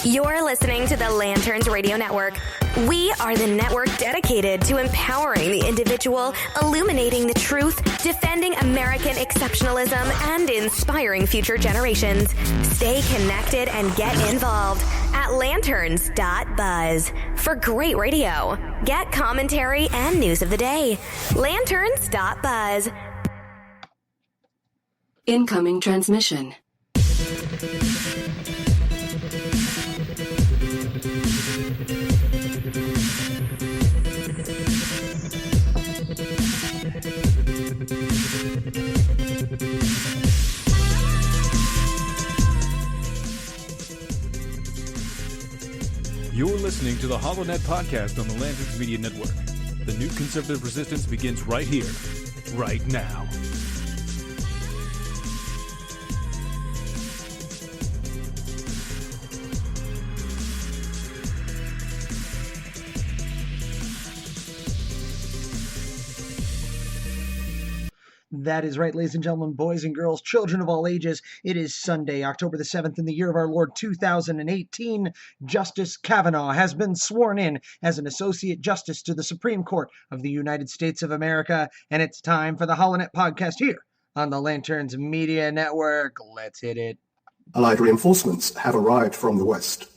You're listening to the Lanterns Radio Network. We are the network dedicated to empowering the individual, illuminating the truth, defending American exceptionalism, and inspiring future generations. Stay connected and get involved at lanterns.buzz for great radio. Get commentary and news of the day. Lanterns.buzz. Incoming transmission. You're listening to the HoloNet podcast on the Lanterns Media Network. The new conservative resistance begins right here, right now. That is right, ladies and gentlemen, boys and girls, children of all ages. It is Sunday, October the 7th, in the year of our Lord 2018. Justice Kavanaugh has been sworn in as an Associate Justice to the Supreme Court of the United States of America, and it's time for the HoloNet podcast here on the Lanterns Media Network. Let's hit it. Allied reinforcements have arrived from the west.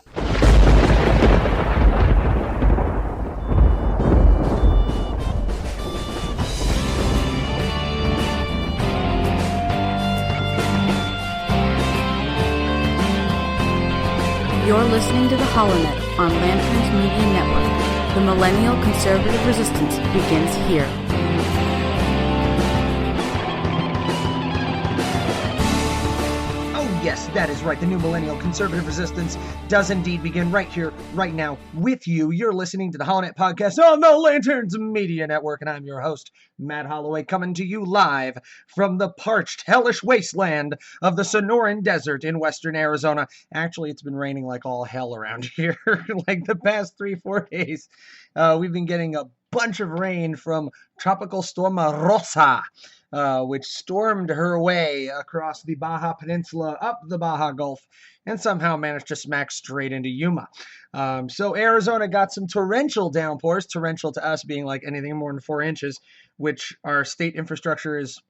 You're listening to the HoloNet on Lanterns Media Network. The Millennial Conservative Resistance begins here. Oh yes, that is right. The new Millennial Conservative Resistance does indeed begin right here, right now, with you. You're listening to the HoloNet podcast on the Lanterns Media Network, and I'm your host, Matt Holloway, coming to you live from the parched, hellish wasteland of the Sonoran Desert in western Arizona. Actually, it's been raining like all hell around here, like the past 3-4 days. We've been getting a bunch of rain from Tropical Storm Rosa, which stormed her way across the Baja Peninsula, up the Baja Gulf, and somehow managed to smack straight into Yuma. So Arizona got some torrential downpours, torrential to us being like anything more than 4 inches, which our state infrastructure is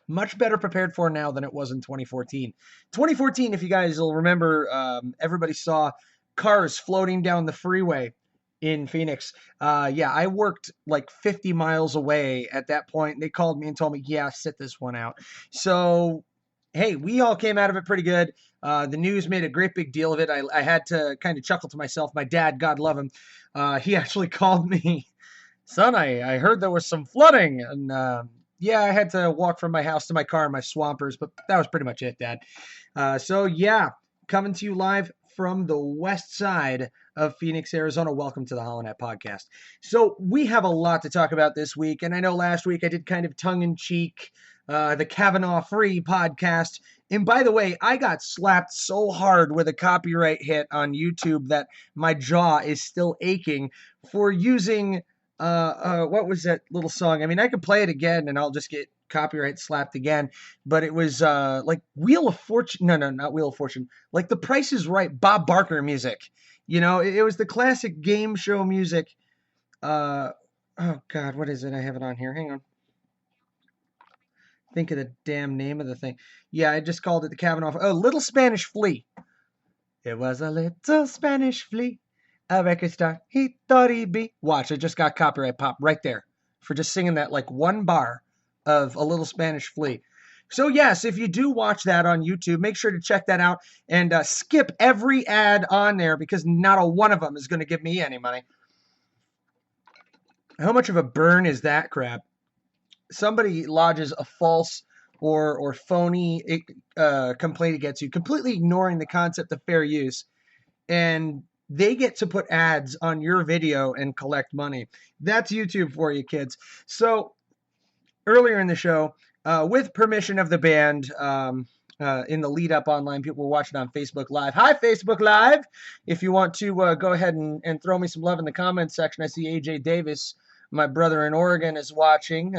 much better prepared for now than it was in 2014. 2014, if you guys will remember, everybody saw cars floating down the freeway in Phoenix. I worked like 50 miles away at that point. They called me and told me, yeah, sit this one out. So, hey, we all came out of it pretty good. The news made a great big deal of it. I had to kind of chuckle to myself. My dad, God love him, he actually called me, son, I heard there was some flooding. And I had to walk from my house to my car in my Swampers, but that was pretty much it, Dad. Coming to you live from the west side of Phoenix, Arizona. Welcome to the HoloNet podcast. So we have a lot to talk about this week, and I know last week I did kind of tongue-in-cheek the Kavanaugh Free podcast. And by the way, I got slapped so hard with a copyright hit on YouTube that my jaw is still aching for using, what was that little song? I mean, I could play it again and I'll just get copyright slapped again, but it was like Wheel of Fortune. No, not Wheel of Fortune. Like The Price is Right, Bob Barker music. You know, it was the classic game show music. Oh God, what is it? I have it on here. Hang on. Think of the damn name of the thing. Yeah, I just called it the Kavanaugh. Oh, Little Spanish Flea. It was a little Spanish flea, a record star he thought he'd be. Watch, I just got copyright pop right there for just singing that like one bar of A Little Spanish Flea. So yes, if you do watch that on YouTube, make sure to check that out and skip every ad on there because not a one of them is going to give me any money. How much of a burn is that crap? Somebody lodges a false or phony complaint against you, completely ignoring the concept of fair use, and they get to put ads on your video and collect money. That's YouTube for you, kids. So earlier in the show, with permission of the band, in the lead up online, people were watching on Facebook Live. Hi, Facebook Live. If you want to go ahead and throw me some love in the comments section, I see AJ Davis, my brother in Oregon, is watching.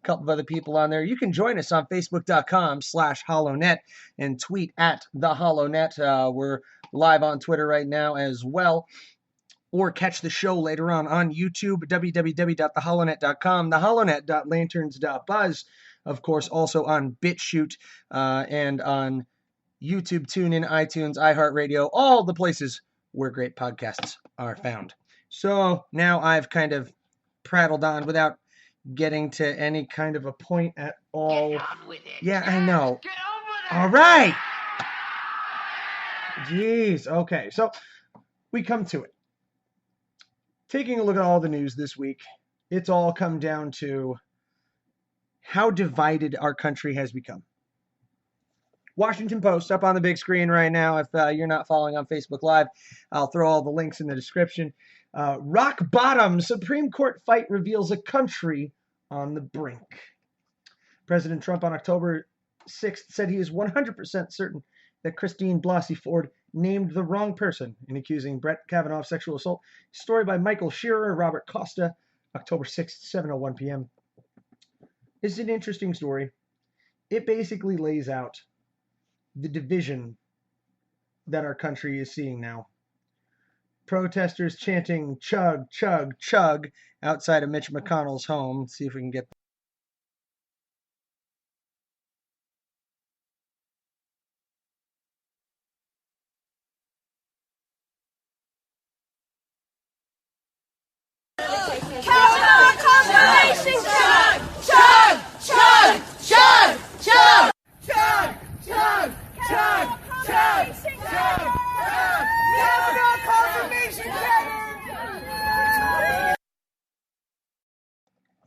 A couple of other people on there. You can join us on Facebook.com/HoloNet and tweet at the HoloNet. We're live on Twitter right now as well. Or catch the show later on YouTube, www.theholonet.com, theholonet.lanterns.buzz. Of course, also on BitChute and on YouTube, TuneIn, iTunes, iHeartRadio, all the places where great podcasts are found. So now I've kind of prattled on without getting to any kind of a point at all. Get on with it. Yeah, I know. Get over All right. Jeez. Okay. So we come to it. Taking a look at all the news this week, it's all come down to how divided our country has become. Washington Post up on the big screen right now. If you're not following on Facebook Live, I'll throw all the links in the description. Rock bottom Supreme Court fight reveals a country on the brink. President Trump on October 6th said he is 100% certain that Christine Blasey Ford named the wrong person in accusing Brett Kavanaugh of sexual assault. Story by Michael Shearer, Robert Costa, October 6th, 7:01 p.m. This is an interesting story. It basically lays out the division that our country is seeing now. Protesters chanting chug, chug, chug outside of Mitch McConnell's home. Let's see if we can get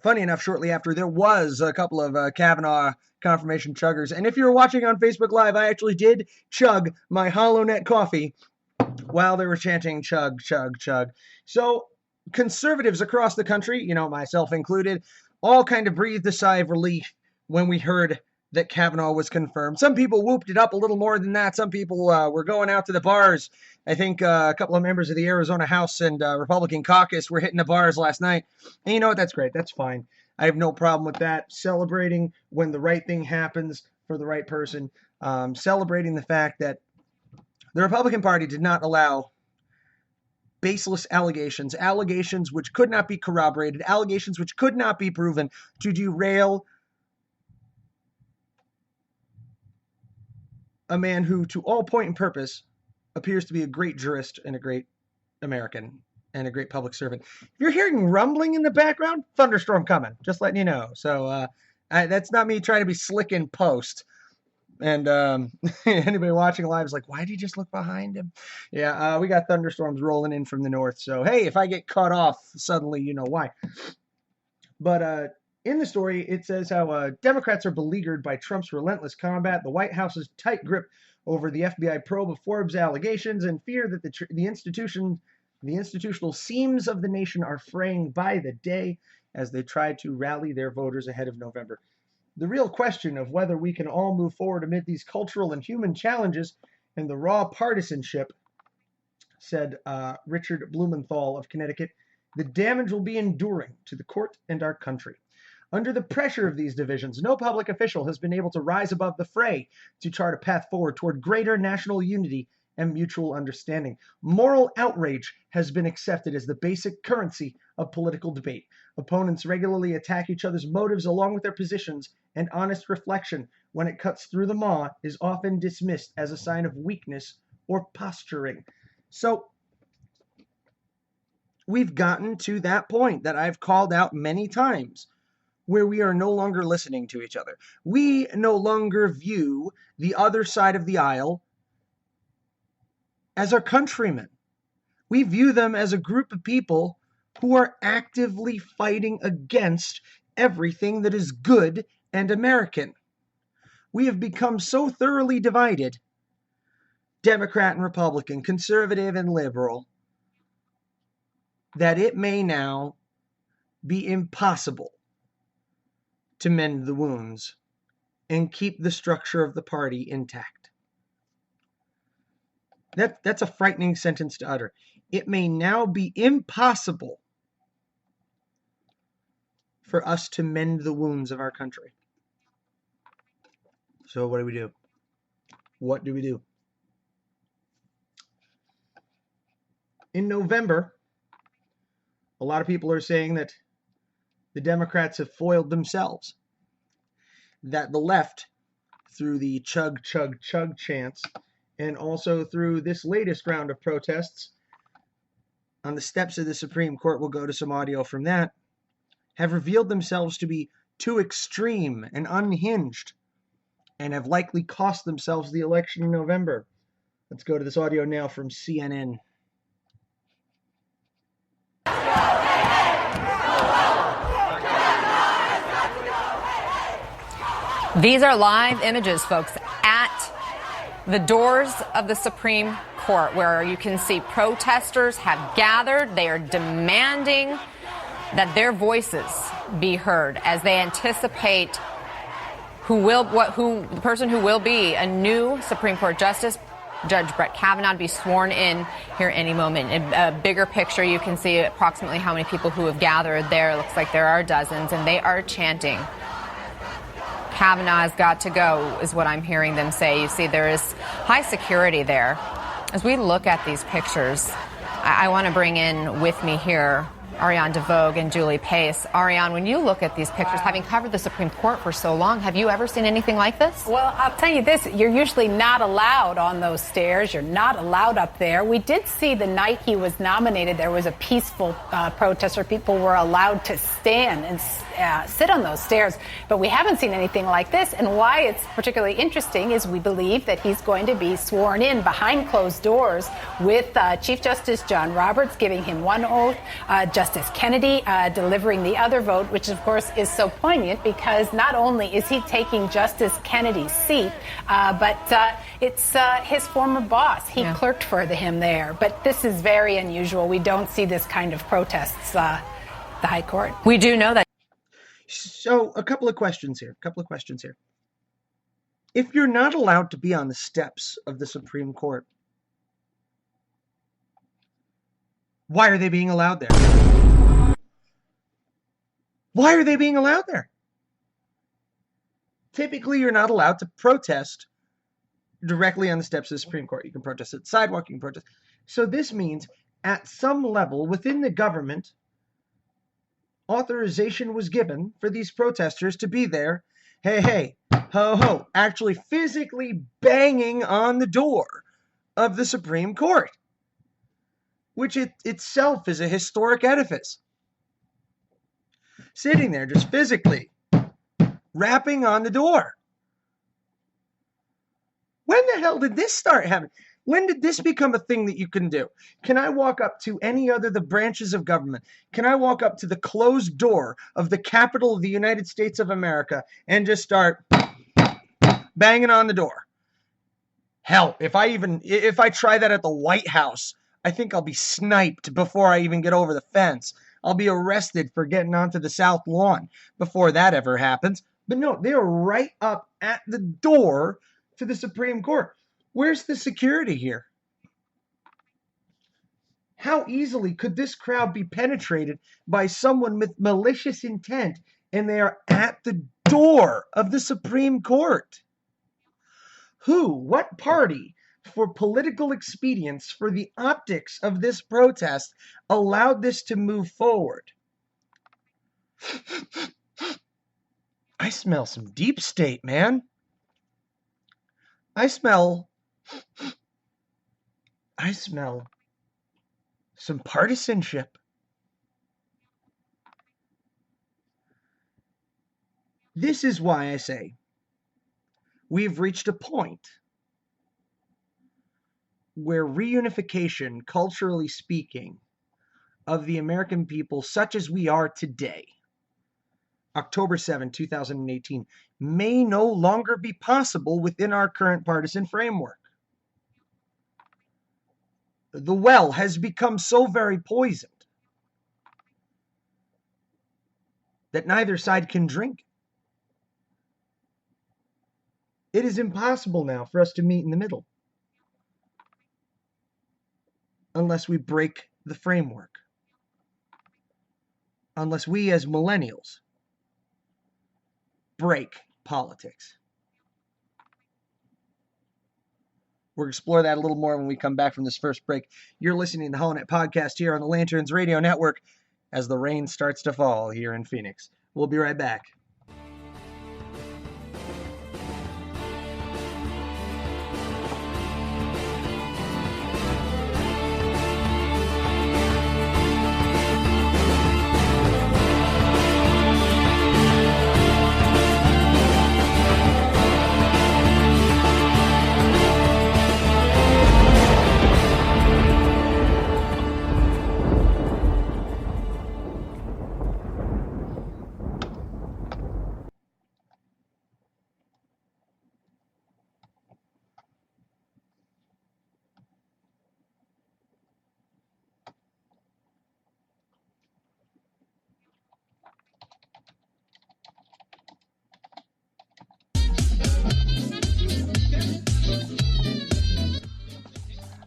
Funny enough, shortly after, there was a couple of Kavanaugh confirmation chuggers. And if you're watching on Facebook Live, I actually did chug my HoloNet coffee while they were chanting chug, chug, chug. So conservatives across the country, myself included, all kind of breathed a sigh of relief when we heard that Kavanaugh was confirmed. Some people whooped it up a little more than that. Some people were going out to the bars. I think a couple of members of the Arizona House and Republican caucus were hitting the bars last night. And you know what? That's great. That's fine. I have no problem with that. Celebrating when the right thing happens for the right person. Celebrating the fact that the Republican Party did not allow baseless allegations which could not be corroborated, allegations which could not be proven, to derail a man who, to all point and purpose, appears to be a great jurist and a great American and a great public servant. If you're hearing rumbling in the background, thunderstorm coming, just letting you know. So that's not me trying to be slick in post. And anybody watching live is like, why did he just look behind him? Yeah, we got thunderstorms rolling in from the north. So, hey, if I get cut off, suddenly you know why. But in the story, it says how Democrats are beleaguered by Trump's relentless combat, the White House's tight grip over the FBI probe of Forbes allegations, and fear that the institutional seams of the nation are fraying by the day as they try to rally their voters ahead of November. The real question of whether we can all move forward amid these cultural and human challenges and the raw partisanship, said Richard Blumenthal of Connecticut, the damage will be enduring to the court and our country. Under the pressure of these divisions, no public official has been able to rise above the fray to chart a path forward toward greater national unity and mutual understanding. Moral outrage has been accepted as the basic currency of political debate. Opponents regularly attack each other's motives along with their positions, and honest reflection, when it cuts through the maw, is often dismissed as a sign of weakness or posturing. So we've gotten to that point that I've called out many times, where we are no longer listening to each other. We no longer view the other side of the aisle as our countrymen. We view them as a group of people who are actively fighting against everything that is good and American. We have become so thoroughly divided, Democrat and Republican, conservative and liberal, that it may now be impossible to mend the wounds and keep the structure of the party intact. That's a frightening sentence to utter. It may now be impossible for us to mend the wounds of our country. So what do we do? What do we do? In November, a lot of people are saying that the Democrats have foiled themselves, that the left, through the chug, chug, chug chants, and also through this latest round of protests on the steps of the Supreme Court, we'll go to some audio from that, have revealed themselves to be too extreme and unhinged, and have likely cost themselves the election in November. Let's go to this audio now from CNN. These are live images, folks, at the doors of the Supreme Court, where you can see protesters have gathered. They are demanding that their voices be heard as they anticipate the person who will be a new Supreme Court justice, Judge Brett Kavanaugh, to be sworn in here any moment. In a bigger picture, you can see approximately how many people who have gathered there. It looks like there are dozens, and they are chanting, "Kavanaugh has got to go," is what I'm hearing them say. You see, there is high security there. As we look at these pictures, I want to bring in with me here Ariane DeVogue and Julie Pace. Ariane, when you look at these pictures, having covered the Supreme Court for so long, have you ever seen anything like this? Well, I'll tell you this, you're usually not allowed on those stairs. You're not allowed up there. We did see the night he was nominated, there was a peaceful protest where people were allowed to stand and sit on those stairs. But we haven't seen anything like this. And why it's particularly interesting is we believe that he's going to be sworn in behind closed doors with Chief Justice John Roberts giving him one oath, Justice Kennedy delivering the other vote, which of course is so poignant because not only is he taking Justice Kennedy's seat, but it's his former boss. He clerked for him there. But this is very unusual. We don't see this kind of protests, the High Court. We do know that. So, a couple of questions here. If you're not allowed to be on the steps of the Supreme Court, why are they being allowed there? Why are they being allowed there? Typically, you're not allowed to protest directly on the steps of the Supreme Court. You can protest at the sidewalk, you can protest. So this means at some level within the government, authorization was given for these protesters to be there, hey, ho, ho, actually physically banging on the door of the Supreme Court, which itself is a historic edifice. Sitting there just physically rapping on the door. When the hell did this start happening? When did this become a thing that you can do? Can I walk up to any other the branches of government? Can I walk up to the closed door of the Capitol of the United States of America and just start banging on the door? Hell, if I try that at the White House, I think I'll be sniped before I even get over the fence. I'll be arrested for getting onto the South Lawn before that ever happens. But no, they are right up at the door to the Supreme Court. Where's the security here? How easily could this crowd be penetrated by someone with malicious intent, and they are at the door of the Supreme Court? What party, for political expedience, for the optics of this protest, allowed this to move forward? I smell some deep state, man. I smell some partisanship. This is why I say we've reached a point where reunification, culturally speaking, of the American people, such as we are today, October 7, 2018, may no longer be possible within our current partisan framework. The well has become so very poisoned that neither side can drink. It is impossible now for us to meet in the middle unless we break the framework. Unless we as millennials break politics. We'll explore that a little more when we come back from this first break. You're listening to the HoloNet Podcast here on the Lanterns Radio Network as the rain starts to fall here in Phoenix. We'll be right back.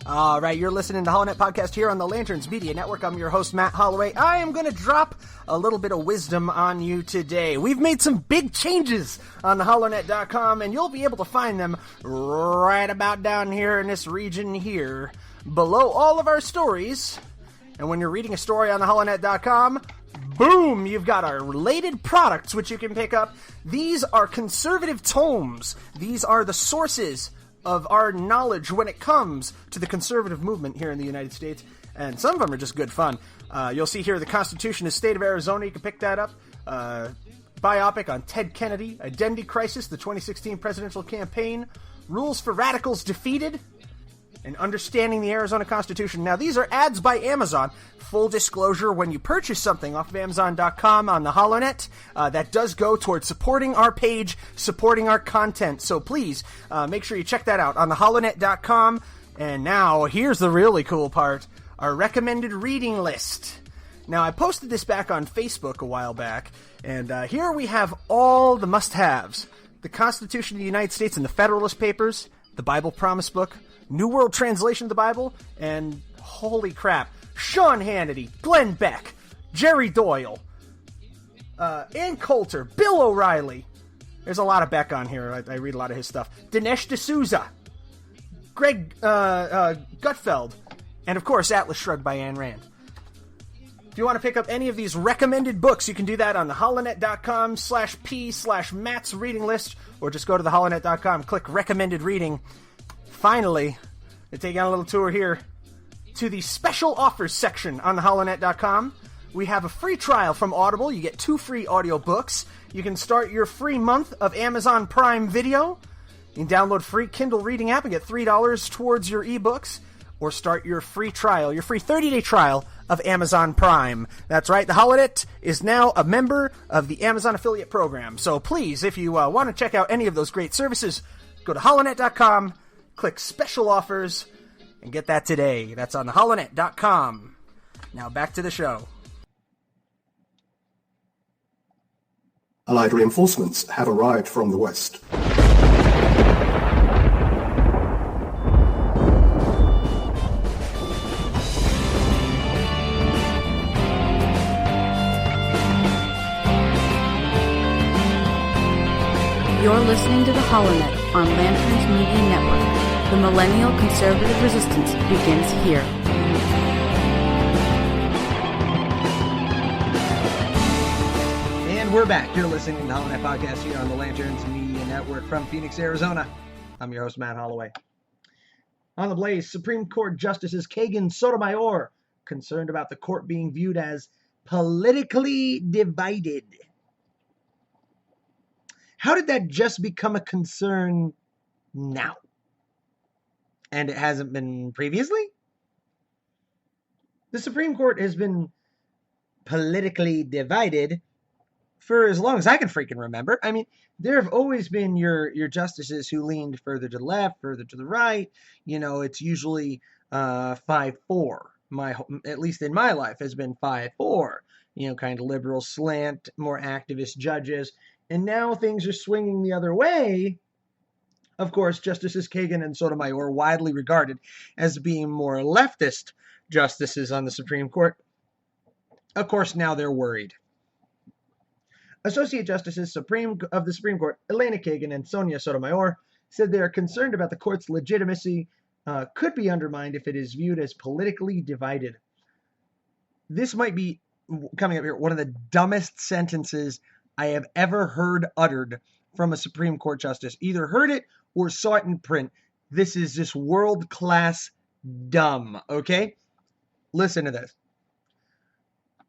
All right, you're listening to HoloNet Podcast here on the Lanterns Media Network. I'm your host, Matt Holloway. I am going to drop a little bit of wisdom on you today. We've made some big changes on the holonet.com, and you'll be able to find them right about down here in this region here, below all of our stories. And when you're reading a story on the holonet.com, boom, you've got our related products, which you can pick up. These are conservative tomes. These are the sources of our knowledge when it comes to the conservative movement here in the United States, and some of them are just good fun. You'll see here the Constitution of the State of Arizona. You can pick that up. Biopic on Ted Kennedy, Identity Crisis, the 2016 presidential campaign, Rules for Radicals Defeated, and Understanding the Arizona Constitution. Now, these are ads by Amazon. Full disclosure, when you purchase something off of Amazon.com on the HoloNet, that does go towards supporting our page, supporting our content. So please, make sure you check that out on the holonet.com. And now, here's the really cool part, our recommended reading list. Now, I posted this back on Facebook a while back, and here we have all the must-haves. The Constitution of the United States and the Federalist Papers, the Bible Promise Book, New World Translation of the Bible, and holy crap, Sean Hannity, Glenn Beck, Jerry Doyle, Ann Coulter, Bill O'Reilly. There's a lot of Beck on here. I read a lot of his stuff. Dinesh D'Souza, Greg Gutfeld, and of course Atlas Shrugged by Ayn Rand. If you want to pick up any of these recommended books, you can do that on the holonet.com/p/Matt's reading list, or just go to the holonet.com, click recommended reading. Finally, to take on a little tour here to the special offers section on the holonet.com. We have a free trial from Audible. You get 2 free audiobooks. You can start your free month of Amazon Prime Video. You can download free Kindle reading app and get $3 towards your ebooks, or start your free trial, your free 30-day trial of Amazon Prime. That's right, the HoloNet is now a member of the Amazon affiliate program. So please, if you want to check out any of those great services, go to holonet.com, click special offers, and get that today. That's on the holonet.com. Now back to the show. Allied reinforcements have arrived from the west. You're listening to the HoloNet on Lanterns Media Network. The Millennial Conservative Resistance begins here. And we're back. You're listening to the HoloNet Podcast here on the Lanterns Media Network from Phoenix, Arizona. I'm your host, Matt Holloway. On the blaze, Supreme Court Justices Kagan Sotomayor concerned about the court being viewed as politically divided. How did that just become a concern now? And it hasn't been previously? The Supreme Court has been politically divided for as long as I can freaking remember. I mean, there have always been your justices who leaned further to the left, further to the right. You know, it's usually 5-4. At least in my life, has been 5-4. You know, kind of liberal slant, more activist judges. And now things are swinging the other way. Of course, Justices Kagan and Sotomayor are widely regarded as being more leftist justices on the Supreme Court. Of course, now they're worried. Associate Justices of the Supreme Court, Elena Kagan and Sonia Sotomayor, said they are concerned about the court's legitimacy could be undermined if it is viewed as politically divided. This might be, coming up here, one of the dumbest sentences I have ever heard uttered from a Supreme Court justice. Either heard it or saw it in print. This is just world-class dumb, okay? Listen to this.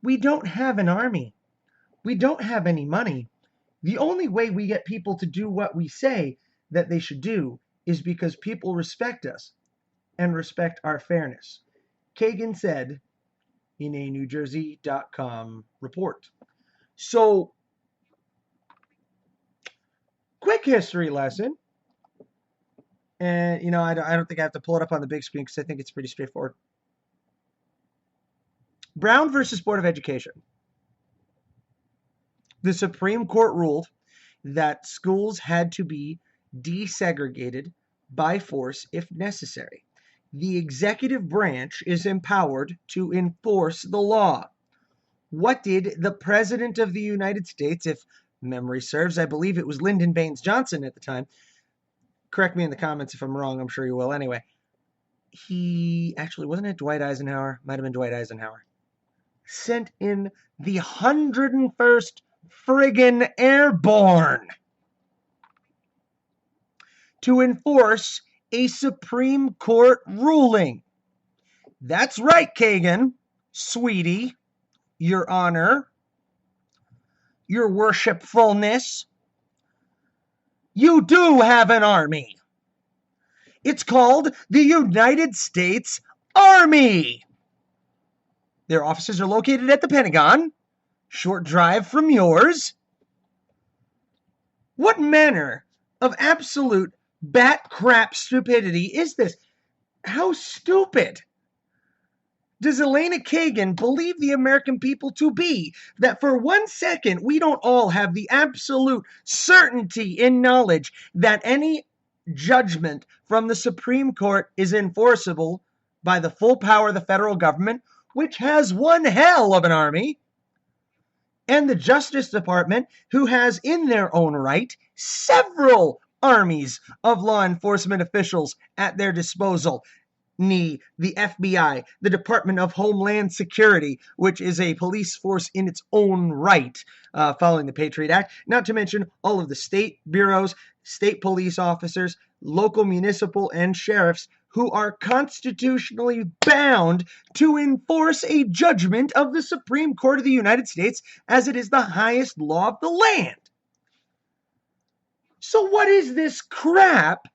We don't have an army. We don't have any money. The only way we get people to do what we say that they should do is because people respect us and respect our fairness. Kagan said in a NewJersey.com report. So, quick history lesson. And, you know, I don't think I have to pull it up on the big screen because I think it's pretty straightforward. Brown versus Board of Education. The Supreme Court ruled that schools had to be desegregated by force if necessary. The executive branch is empowered to enforce the law. What did the President of the United States, if memory serves, I believe it was Lyndon Baines Johnson at the time, correct me in the comments if I'm wrong, I'm sure you will anyway. He, actually, wasn't it Dwight Eisenhower? Might have been Dwight Eisenhower. Sent in the 101st friggin' Airborne to enforce a Supreme Court ruling. That's right, Kagan, sweetie, Your Honor, Your Worshipfulness. You do have an army. It's called the United States Army. Their offices are located at the Pentagon, short drive from yours. What manner of absolute bat crap stupidity is this? How stupid does Elena Kagan believe the American people to be that for 1 second we don't all have the absolute certainty in knowledge that any judgment from the Supreme Court is enforceable by the full power of the federal government, which has one hell of an army, and the Justice Department, who has in their own right several armies of law enforcement officials at their disposal. The FBI, the Department of Homeland Security, which is a police force in its own right, following the Patriot Act, not to mention all of the state bureaus, state police officers, local municipal and sheriffs who are constitutionally bound to enforce a judgment of the Supreme Court of the United States as it is the highest law of the land. So what is this crap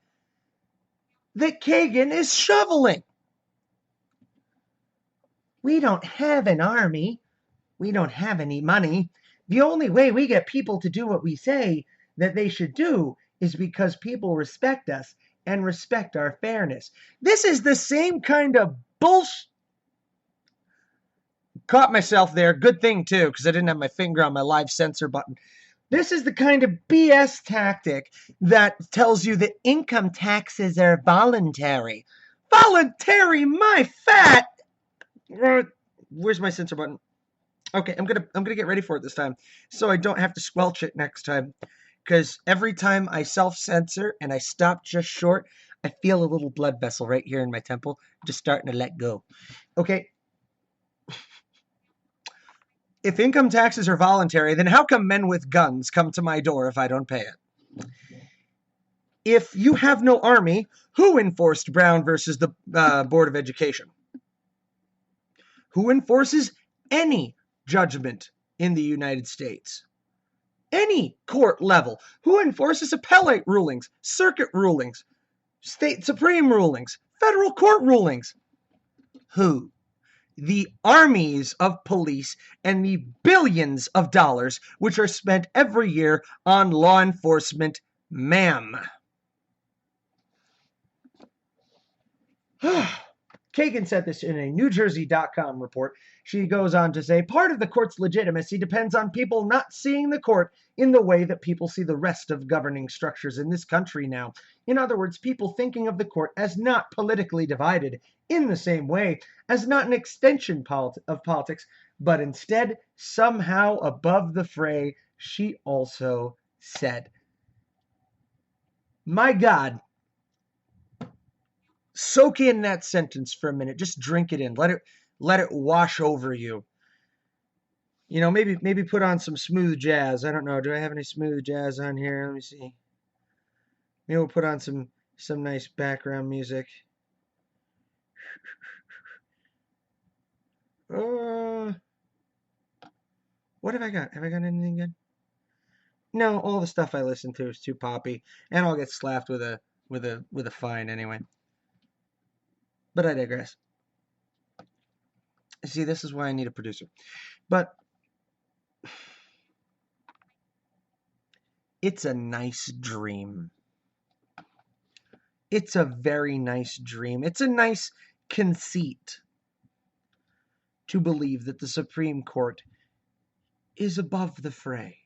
that Kagan is shoveling? We don't have an army. We don't have any money. The only way we get people to do what we say that they should do is because people respect us and respect our fairness. This is the same kind of bullshit. Caught myself there. Good thing, too, because I didn't have my finger on my live censor button. This is the kind of BS tactic that tells you that income taxes are voluntary. Voluntary, my fat! Where's my censor button? Okay, I'm gonna get ready for it this time, so I don't have to squelch it next time. Because every time I self-censor and I stop just short, I feel a little blood vessel right here in my temple just starting to let go. Okay. If income taxes are voluntary, then how come men with guns come to my door if I don't pay it? If you have no army, who enforced Brown versus the Board of Education? Who enforces any judgment in the United States? Any court level. Who enforces appellate rulings, circuit rulings, state supreme rulings, federal court rulings? Who? The armies of police and the billions of dollars which are spent every year on law enforcement, ma'am. Kagan said this in a NewJersey.com report. She goes on to say, part of the court's legitimacy depends on people not seeing the court in the way that people see the rest of governing structures in this country now. In other words, people thinking of the court as not politically divided in the same way, as not an extension of politics, but instead somehow above the fray, she also said. My God. soak in that sentence for a minute. Just drink it in. Let it wash over you. You know, maybe put on some smooth jazz. I don't know. Do I have any smooth jazz on here? Let me see. Maybe we'll put on some nice background music. What have I got? Have I got anything good? No, all the stuff I listen to is too poppy, and I'll get slapped with a fine anyway. But I digress. See, this is why I need a producer. But it's a nice dream. It's a very nice dream. It's a nice conceit to believe that the Supreme Court is above the fray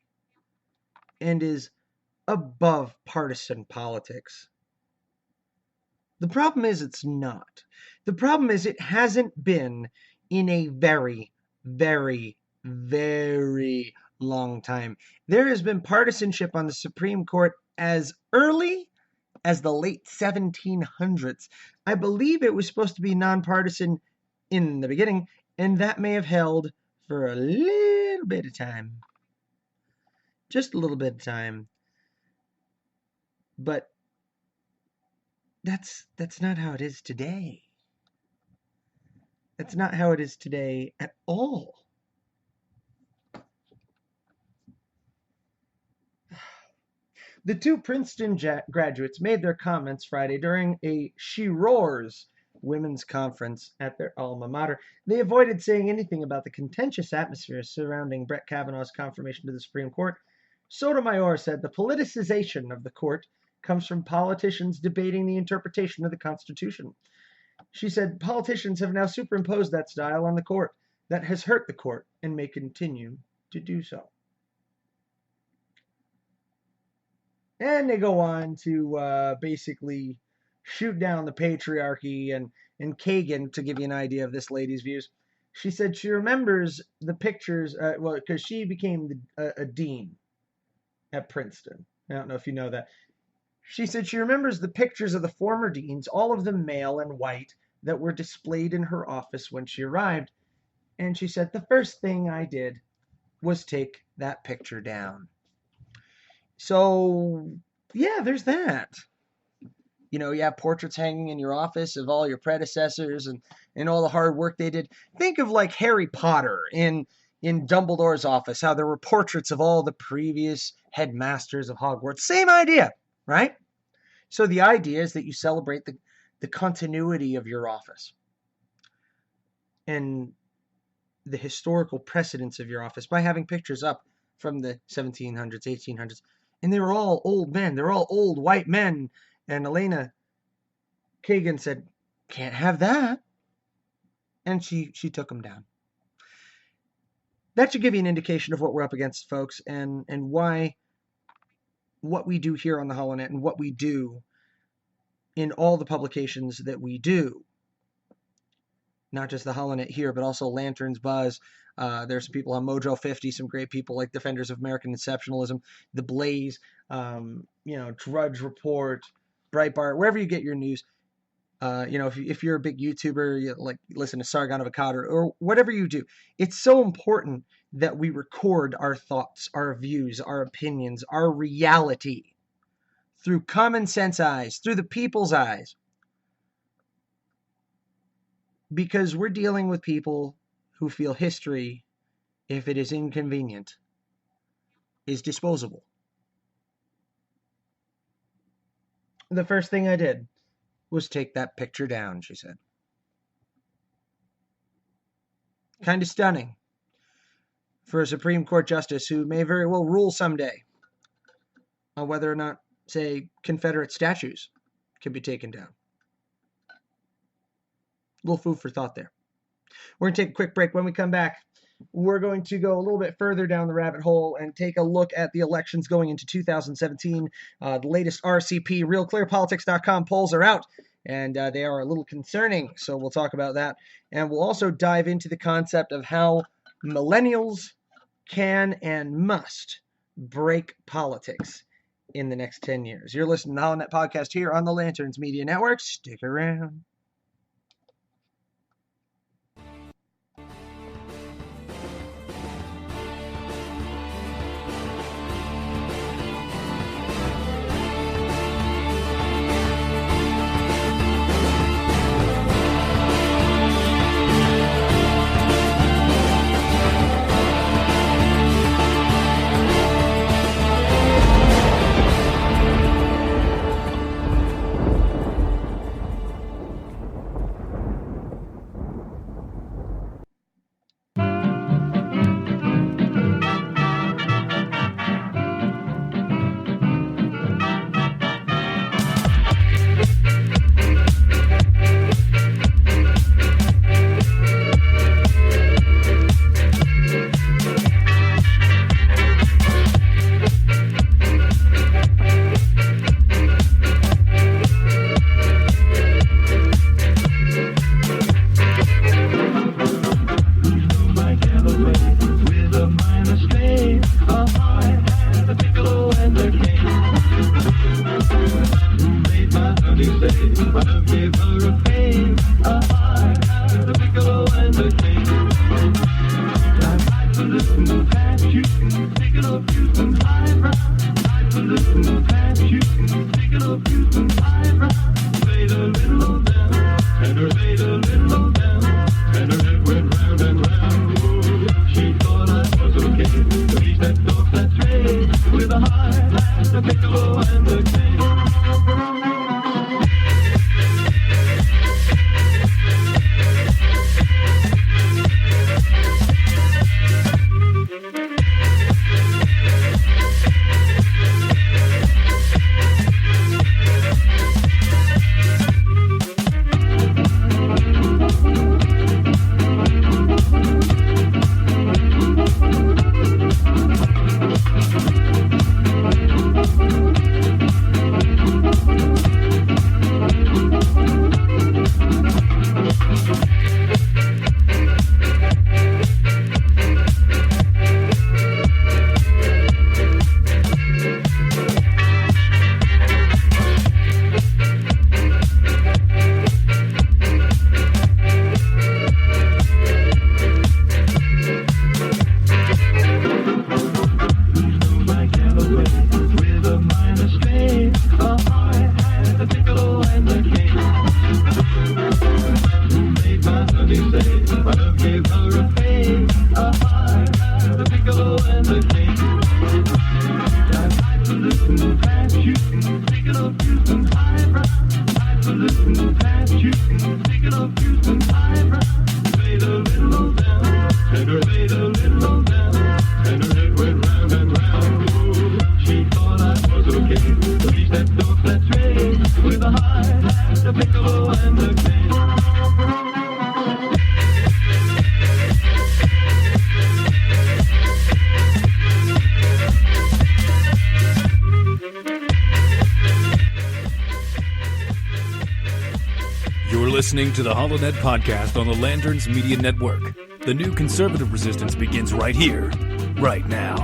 and is above partisan politics. The problem is it's not. The problem is it hasn't been in a very, very, very long time. There has been partisanship on the Supreme Court as early as the late 1700s. I believe it was supposed to be nonpartisan in the beginning, and that may have held for a little bit of time. Just a little bit of time. But that's not how it is today. That's not how it is today at all. The two Princeton graduates made their comments Friday during a She Roars women's conference at their alma mater. They avoided saying anything about the contentious atmosphere surrounding Brett Kavanaugh's confirmation to the Supreme Court. Sotomayor said the politicization of the court comes from politicians debating the interpretation of the Constitution. She said politicians have now superimposed that style on the court. That has hurt the court and may continue to do so. And they go on to basically shoot down the patriarchy and Kagan, to give you an idea of this lady's views. She said she remembers the pictures, because she became a dean at Princeton. I don't know if you know that. She said she remembers the pictures of the former deans, all of them male and white, that were displayed in her office when she arrived. And she said, the first thing I did was take that picture down. So, yeah, there's that. You know, you have portraits hanging in your office of all your predecessors and all the hard work they did. Think of like Harry Potter in Dumbledore's office, how there were portraits of all the previous headmasters of Hogwarts. Same idea, right? So the idea is that you celebrate the continuity of your office and the historical precedence of your office by having pictures up from the 1700s, 1800s. And they were all old men. They're all old white men. And Elena Kagan said, can't have that. And she took them down. That should give you an indication of what we're up against, folks, and why what we do here on the HoloNet and what we do in all the publications that we do. Not just the HoloNet here, but also Lanterns Buzz. There's some people on Mojo 50, some great people like Defenders of American Exceptionalism, The Blaze, Drudge Report, Breitbart, wherever you get your news. If you're a big YouTuber, you listen to Sargon of Akkad or whatever you do, it's so important that we record our thoughts, our views, our opinions, our reality through common sense eyes, through the people's eyes. Because we're dealing with people who feel history, if it is inconvenient, is disposable. The first thing I did was take that picture down, she said. Kind of stunning for a Supreme Court justice who may very well rule someday on whether or not, say, Confederate statues can be taken down. A little food for thought there. We're going to take a quick break. When we come back, we're going to go a little bit further down the rabbit hole and take a look at the elections going into 2017. The latest RCP, RealClearPolitics.com polls are out, and they are a little concerning, so we'll talk about that. And we'll also dive into the concept of how millennials can and must break politics in the next 10 years. You're listening to the HoloNet Podcast here on the Lanterns Media Network. Stick around. You're listening to the HoloNet Podcast on the Lanterns Media Network. The new conservative resistance begins right here, right now.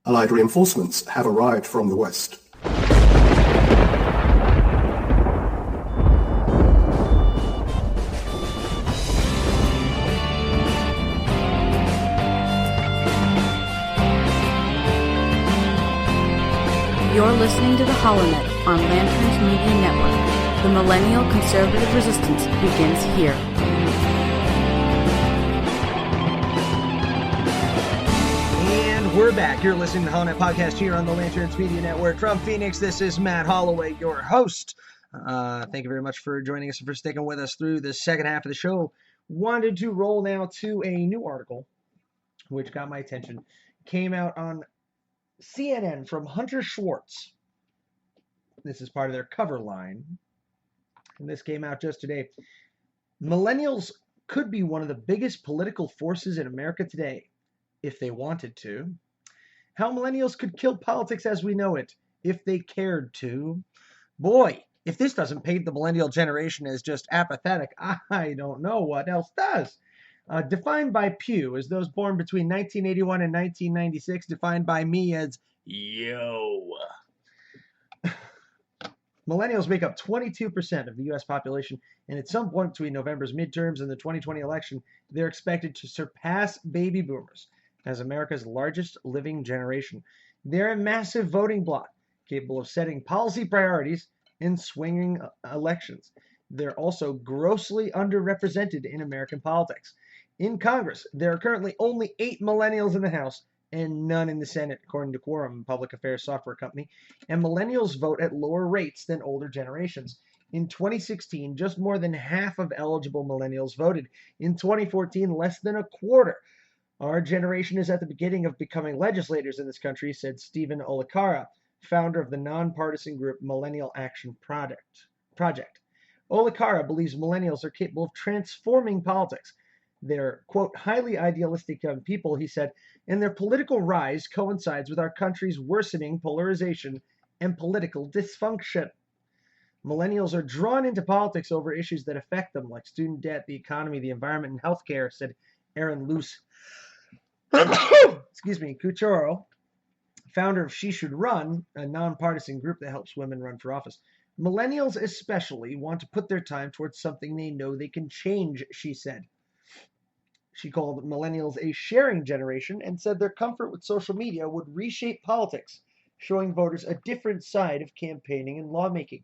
Allied reinforcements have arrived from the west. You're listening to the HoloNet on Lanterns Media Network. The Millennial Conservative Resistance begins here. We're back. You're listening to the HoloNet Podcast here on the Lanterns Media Network. From Phoenix, this is Matt Holloway, your host. Thank you very much for joining us and for sticking with us through the second half of the show. Wanted to roll now to a new article, which got my attention. Came out on CNN from Hunter Schwartz. This is part of their cover line. And this came out just today. Millennials could be one of the biggest political forces in America today, if they wanted to. How millennials could kill politics as we know it, if they cared to. Boy, if this doesn't paint the millennial generation as just apathetic, I don't know what else does. Defined by Pew as those born between 1981 and 1996, defined by me as yo. Millennials make up 22% of the U.S. population, and at some point between November's midterms and the 2020 election, they're expected to surpass baby boomers as America's largest living generation. They're a massive voting bloc, capable of setting policy priorities and swinging elections. They're also grossly underrepresented in American politics. In Congress, there are currently only 8 millennials in the House and none in the Senate, according to Quorum, public affairs software company, and millennials vote at lower rates than older generations. In 2016, just more than half of eligible millennials voted. In 2014, less than a quarter. Our generation is at the beginning of becoming legislators in this country, said Stephen Olikara, founder of the nonpartisan group Millennial Action Project. Olikara believes millennials are capable of transforming politics. They're, quote, highly idealistic young people, he said, and their political rise coincides with our country's worsening polarization and political dysfunction. Millennials are drawn into politics over issues that affect them, like student debt, the economy, the environment, and healthcare, said Aaron Luce. Couture, founder of She Should Run, a nonpartisan group that helps women run for office. Millennials especially want to put their time towards something they know they can change, she said. She called millennials a sharing generation and said their comfort with social media would reshape politics, showing voters a different side of campaigning and lawmaking.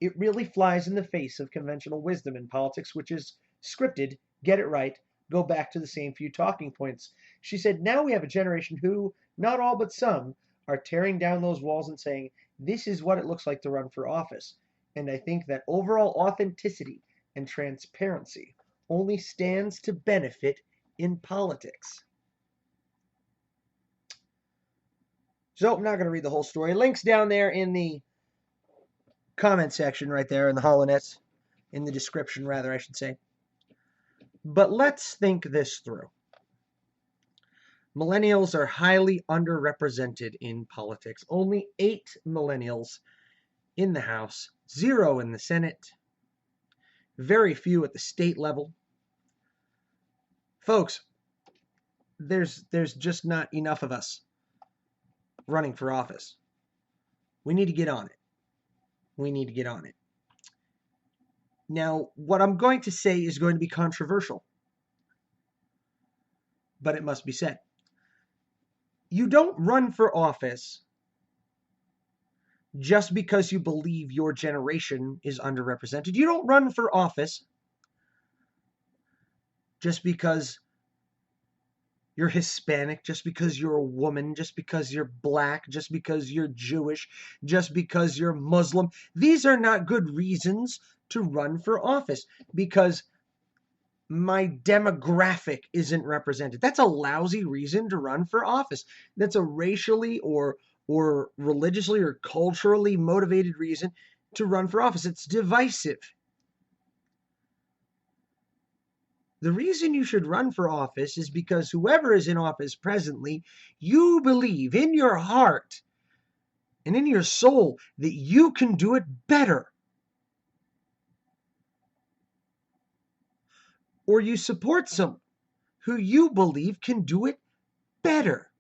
It really flies in the face of conventional wisdom in politics, which is scripted, get it right, go back to the same few talking points. She said, now we have a generation who, not all but some, are tearing down those walls and saying, this is what it looks like to run for office. And I think that overall authenticity and transparency only stands to benefit in politics. So I'm not going to read the whole story. Links down there in the comment section right there in the HoloNets, in the description rather, I should say. But let's think this through. Millennials are highly underrepresented in politics. Only 8 millennials in the House, 0 in the Senate, very few at the state level. Folks, there's just not enough of us running for office. We need to get on it. We need to get on it. Now, what I'm going to say is going to be controversial, but it must be said. You don't run for office just because you believe your generation is underrepresented. You don't run for office just because you're Hispanic, just because you're a woman, just because you're black, just because you're Jewish, just because you're Muslim. These are not good reasons to run for office because my demographic isn't represented. That's a lousy reason to run for office. That's a racially or religiously or culturally motivated reason to run for office. It's divisive. The reason you should run for office is because whoever is in office presently, you believe in your heart and in your soul that you can do it better. Or you support someone who you believe can do it better.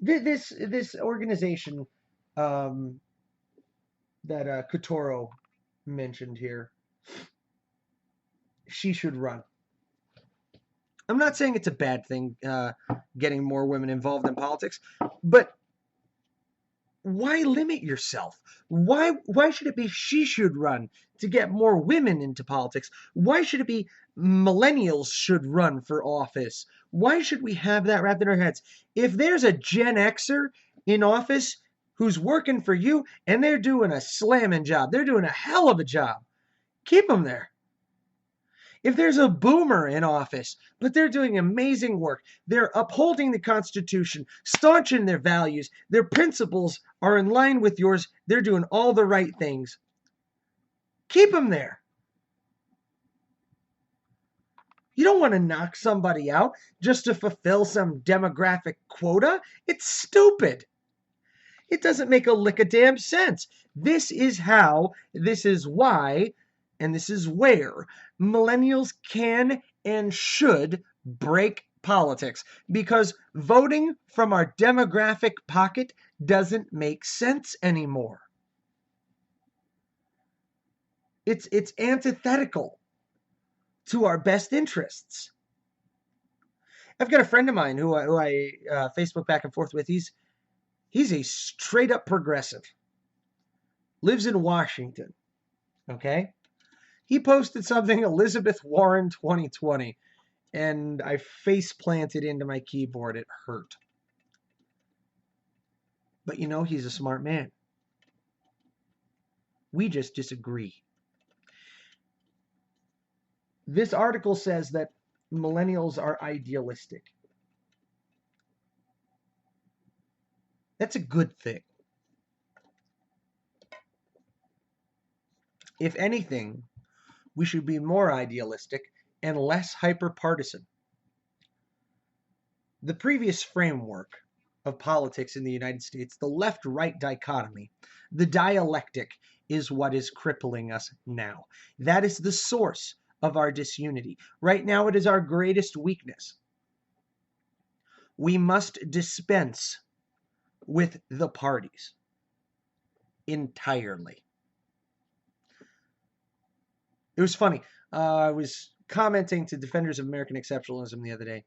This organization that Couture mentioned here, She Should Run. I'm not saying it's a bad thing, getting more women involved in politics, but why limit yourself? Why should it be She Should Run to get more women into politics? Why should it be millennials should run for office? Why should we have that wrapped in our heads? If there's a Gen Xer in office who's working for you and they're doing a slamming job, they're doing a hell of a job, keep them there. If there's a boomer in office, but they're doing amazing work, they're upholding the Constitution, staunch in their values, their principles are in line with yours, they're doing all the right things, keep them there. You don't want to knock somebody out just to fulfill some demographic quota. It's stupid. It doesn't make a lick of damn sense. This is how, this is why, and this is where millennials can and should break politics, because voting from our demographic pocket doesn't make sense anymore. It's antithetical to our best interests. I've got a friend of mine who I Facebook back and forth with. He's a straight up progressive. Lives in Washington. Okay? He posted something, Elizabeth Warren 2020, and I face planted into my keyboard. It hurt. But you know, he's a smart man. We just disagree. This article says that millennials are idealistic. That's a good thing. If anything, we should be more idealistic and less hyper-partisan. The previous framework of politics in the United States, the left-right dichotomy, the dialectic, is what is crippling us now. That is the source of our disunity. Right now, it is our greatest weakness. We must dispense with the parties entirely. It was funny. I was commenting to Defenders of American Exceptionalism the other day.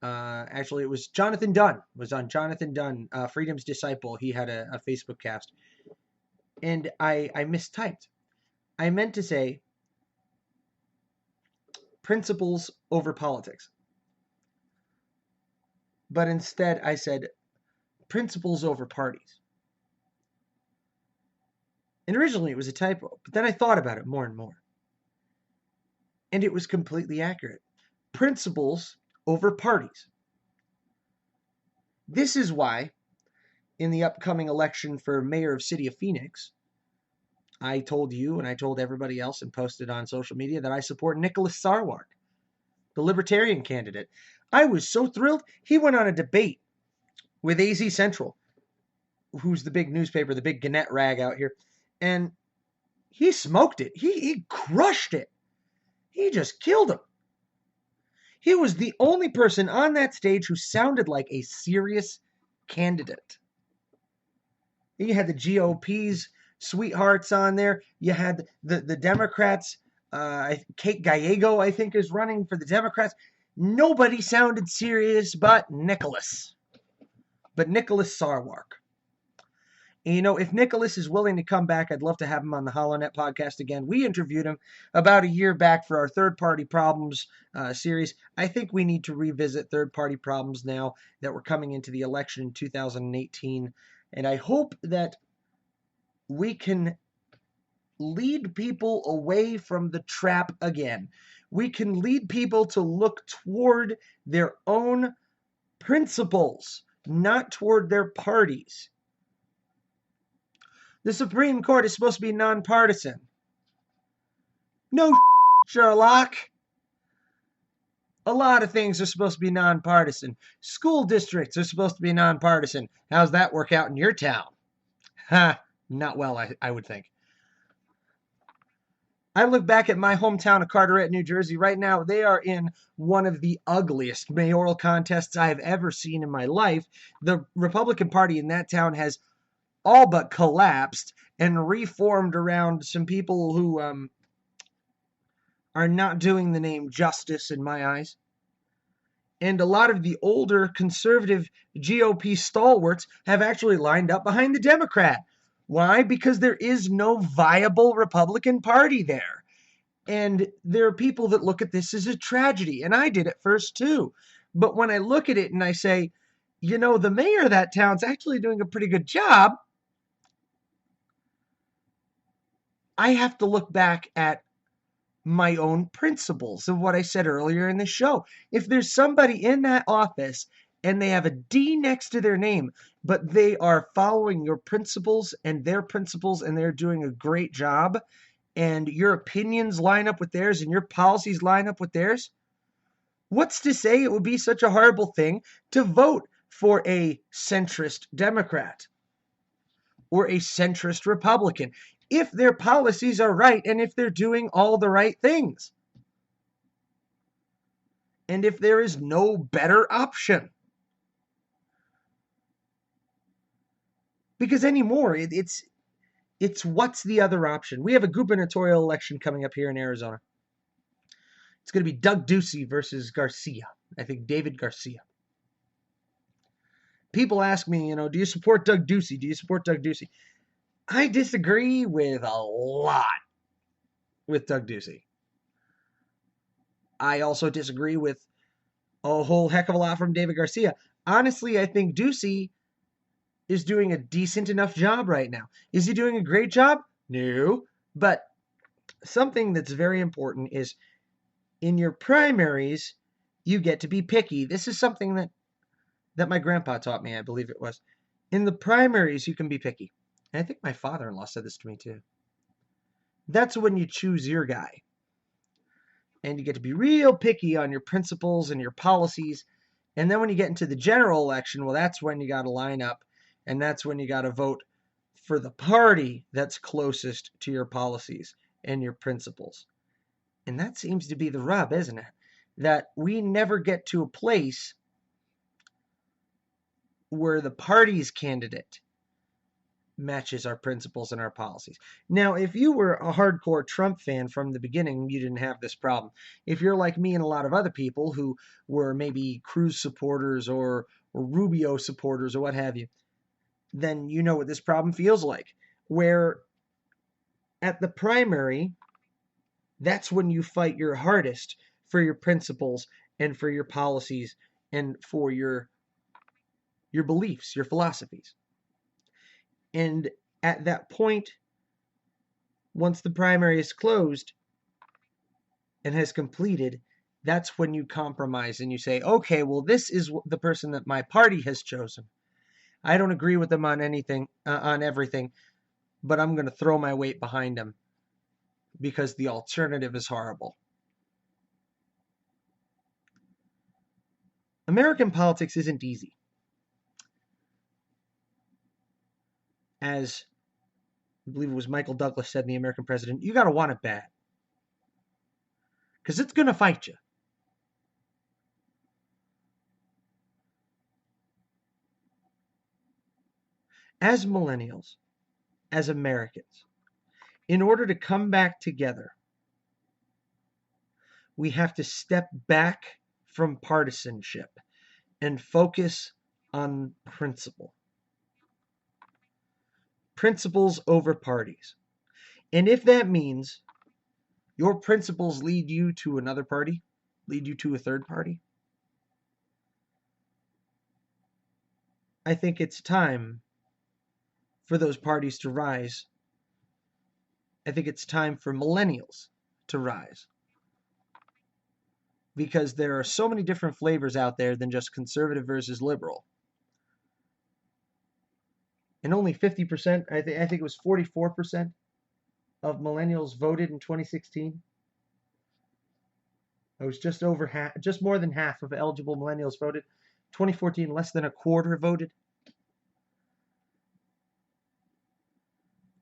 Actually, it was Jonathan Dunn. It was on Jonathan Dunn, Freedom's Disciple. He had a Facebook cast. And I mistyped. I meant to say principles over politics. But instead, I said principles over parties. And originally, it was a typo. But then I thought about it more and more. And it was completely accurate. Principles over parties. This is why, in the upcoming election for mayor of City of Phoenix, I told you and I told everybody else and posted on social media that I support Nicholas Sarwark, the Libertarian candidate. I was so thrilled. He went on a debate with AZ Central, who's the big newspaper, the big Gannett rag out here, and he smoked it. He crushed it. He just killed him. He was the only person on that stage who sounded like a serious candidate. You had the GOP's sweethearts on there. You had the Democrats. Kate Gallego, I think, is running for the Democrats. Nobody sounded serious but Nicholas. But Nicholas Sarwark. And, you know, if Nicholas is willing to come back, I'd love to have him on the HoloNet podcast again. We interviewed him about a year back for our third-party problems series. I think we need to revisit third-party problems now that we're coming into the election in 2018. And I hope that we can lead people away from the trap again. We can lead people to look toward their own principles, not toward their parties. The Supreme Court is supposed to be nonpartisan. No, Sherlock. A lot of things are supposed to be nonpartisan. School districts are supposed to be nonpartisan. How's that work out in your town? Not well, I would think. I look back at my hometown of Carteret, New Jersey. Right now, they are in one of the ugliest mayoral contests I have ever seen in my life. The Republican Party in that town has all but collapsed and reformed around some people who are not doing the name justice in my eyes. And a lot of the older conservative GOP stalwarts have actually lined up behind the Democrat. Why? Because there is no viable Republican Party there. And there are people that look at this as a tragedy. And I did at first too. But when I look at it and I say, you know, the mayor of that town's actually doing a pretty good job, I have to look back at my own principles of what I said earlier in the show. If there's somebody in that office and they have a D next to their name, but they are following your principles and their principles and they're doing a great job, and your opinions line up with theirs and your policies line up with theirs, What's to say it would be such a horrible thing to vote for a centrist Democrat or a centrist Republican if their policies are right and if they're doing all the right things? And if there is no better option? Because anymore, it's what's the other option? We have a gubernatorial election coming up here in Arizona. It's going to be Doug Ducey versus Garcia. I think David Garcia. People ask me, do you support Doug Ducey? Do you support Doug Ducey? I disagree with a lot with Doug Ducey. I also disagree with a whole heck of a lot from David Garcia. Honestly, I think Ducey is doing a decent enough job right now. Is he doing a great job? No. But something that's very important is in your primaries, you get to be picky. This is something that my grandpa taught me, I believe it was. In the primaries, you can be picky. And I think my father-in-law said this to me too. That's when you choose your guy. And you get to be real picky on your principles and your policies. And then when you get into the general election, well, that's when you got to line up. And that's when you got to vote for the party that's closest to your policies and your principles. And that seems to be the rub, isn't it? That we never get to a place where the party's candidate matches our principles and our policies. Now, if you were a hardcore Trump fan from the beginning, you didn't have this problem. If you're like me and a lot of other people who were maybe Cruz supporters or Rubio supporters or what have you, then you know what this problem feels like. Where at the primary, that's when you fight your hardest for your principles and for your policies and for your beliefs, your philosophies. And at that point, once the primary is closed and has completed, that's when you compromise and you say, okay, well, this is the person that my party has chosen. I don't agree with them on anything, on everything, but I'm going to throw my weight behind them because the alternative is horrible. American politics isn't easy. As I believe it was Michael Douglas said in The American President, you got to want it bad. Because it's going to fight you. As millennials, as Americans, in order to come back together, we have to step back from partisanship and focus on principle. Principles over parties. And if that means your principles lead you to another party, lead you to a third party, I think it's time for those parties to rise. I think it's time for millennials to rise. Because there are so many different flavors out there than just conservative versus liberal. And only 50%, I think it was 44% of millennials voted in 2016. It was just over half, just more than half of eligible millennials voted. 2014, less than a quarter voted.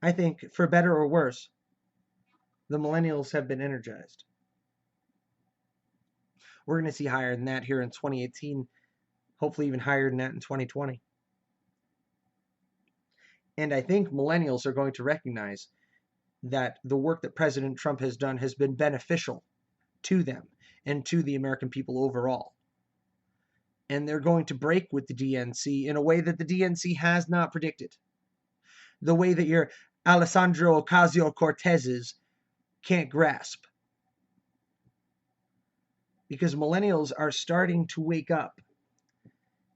I think, for better or worse, the millennials have been energized. We're going to see higher than that here in 2018, hopefully even higher than that in 2020. And I think millennials are going to recognize that the work that President Trump has done has been beneficial to them and to the American people overall. And they're going to break with the DNC in a way that the DNC has not predicted. The way that your Alessandro Ocasio-Cortezes can't grasp. Because millennials are starting to wake up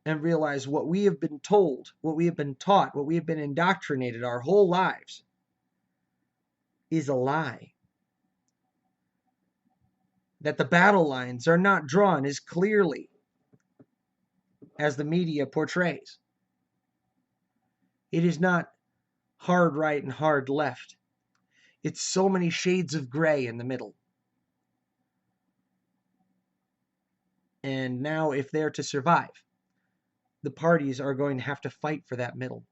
and realize what we have been told, what we have been taught, what we have been indoctrinated our whole lives is a lie. That the battle lines are not drawn as clearly as the media portrays. It is not hard right and hard left. It's so many shades of gray in the middle. And now, if they're to survive, the parties are going to have to fight for that middle.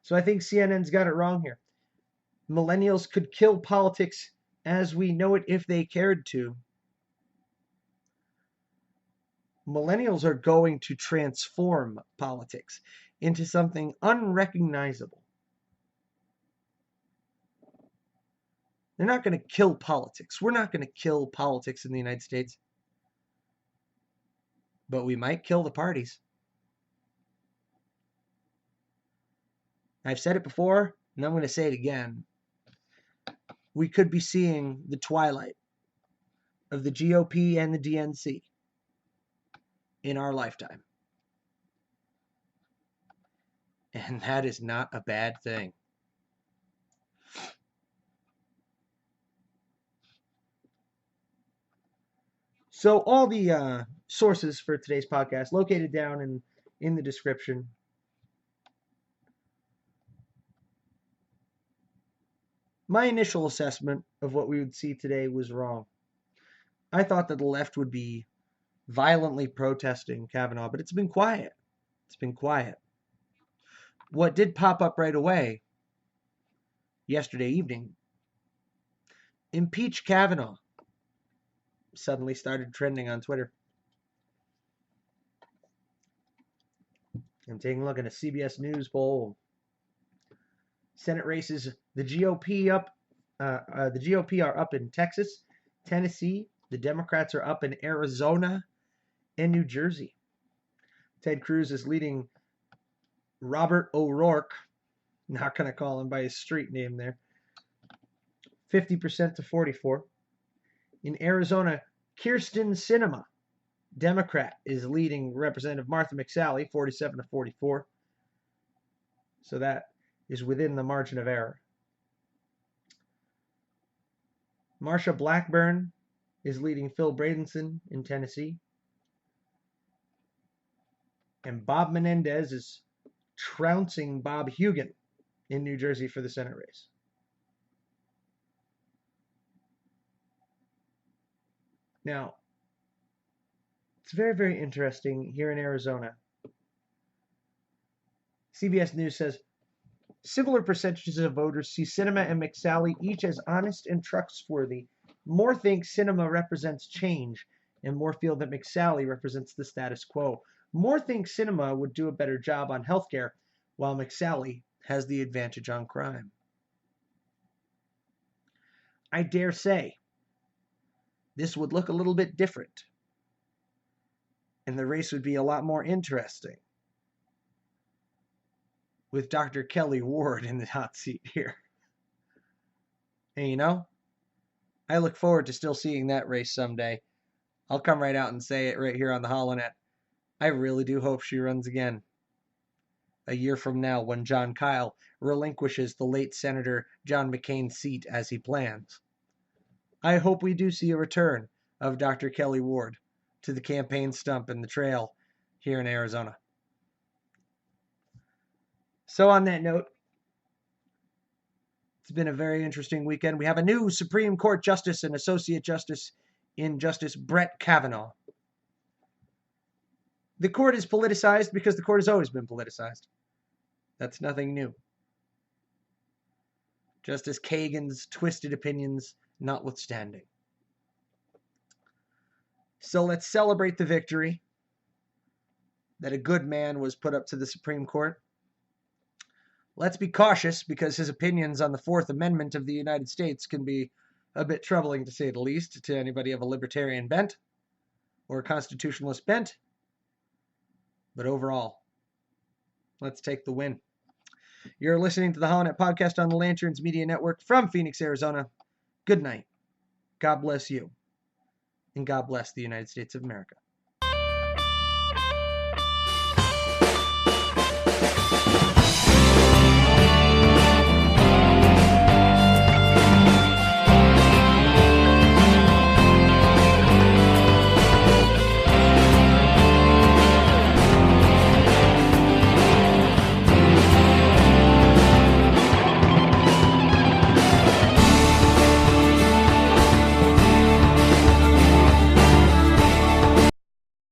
So I think CNN's got it wrong here. Millennials could kill politics as we know it if they cared to. Millennials are going to transform politics into something unrecognizable. They're not going to kill politics. We're not going to kill politics in the United States. But we might kill the parties. I've said it before, and I'm going to say it again. We could be seeing the twilight of the GOP and the DNC in our lifetime. And that is not a bad thing. So all the sources for today's podcast located down in the description. My initial assessment of what we would see today was wrong. I thought that the left would be violently protesting Kavanaugh, but it's been quiet. It's been quiet. What did pop up right away yesterday evening, impeach Kavanaugh, suddenly started trending on Twitter. I'm taking a look at a CBS News poll. Senate races, the GOP are up in Texas, Tennessee. The Democrats are up in Arizona and New Jersey. Ted Cruz is leading Robert O'Rourke, not going to call him by his street name there, 50% to 44. In Arizona, Kyrsten Sinema, Democrat, is leading Representative Martha McSally, 47 to 44. So that is within the margin of error. Marsha Blackburn is leading Phil Bradenson in Tennessee. And Bob Menendez is trouncing Bob Hugin in New Jersey for the Senate race. Now, it's very, very interesting here in Arizona. CBS News says, similar percentages of voters see Sinema and McSally each as honest and trustworthy. More think Sinema represents change, and more feel that McSally represents the status quo. More think Sinema would do a better job on healthcare, while McSally has the advantage on crime. I dare say this would look a little bit different, and the race would be a lot more interesting with Dr. Kelly Ward in the hot seat here. And you know, I look forward to still seeing that race someday. I'll come right out and say it right here on the HoloNet. I really do hope she runs again. A year from now, when John Kyle relinquishes the late Senator John McCain's seat as he plans. I hope we do see a return of Dr. Kelly Ward to the campaign stump and the trail here in Arizona. So on that note, it's been a very interesting weekend. We have a new Supreme Court Justice and Associate Justice in Justice Brett Kavanaugh. The court is politicized because the court has always been politicized. That's nothing new. Justice Kagan's twisted opinions notwithstanding. So let's celebrate the victory that a good man was put up to the Supreme Court. Let's be cautious because his opinions on the Fourth Amendment of the United States can be a bit troubling, to say the least, to anybody of a libertarian bent or a constitutionalist bent. But overall, let's take the win. You're listening to the HoloNet podcast on the Lanterns Media Network from Phoenix, Arizona. Good night. God bless you. And God bless the United States of America.